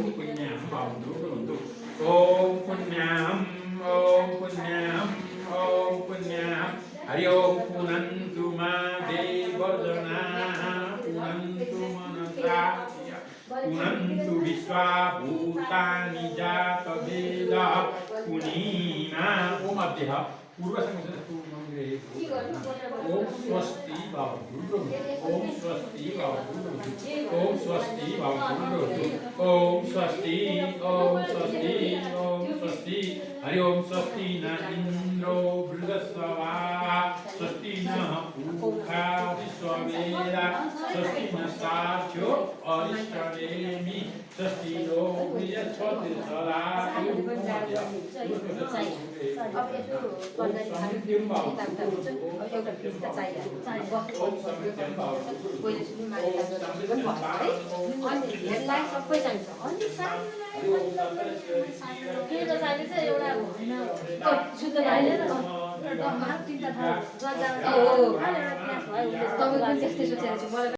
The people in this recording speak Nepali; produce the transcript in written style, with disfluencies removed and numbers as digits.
ओम पुण्याम भावन्तु ओम पुण्याम ओम पुण्याम हरि ओम पुनन्तु मा देवजना पुनन्तु मनसा पुनन्तु विश्वा भूतानि जात वेद पुनीमा ओम अभ्यः ओम स्वस्ति भवतु ओम स्वस्ति भवतु ओम स्वस्ति भवतु ओम स्वस्ति हरि ओम स्वस्ति न इंद्रो बृहस्पतिः स्वस्ति न पूषा विश्ववेदा स्वस्ति न साक्षो अरिष्टनेमि स्वस्ति नो बृहस्पतिर्दधातु एउटा पिस्ता चाहियो कोहीले सुनि मारेको पनि भयो है अनि हेडलाई सबै चाहिन्छ अनि के त चाहिन्छ एउटा शुद्ध चाहिएन तिनवटा छ हो तपाईँ पनि त्यस्तै सोचेर चाहिँ मलाई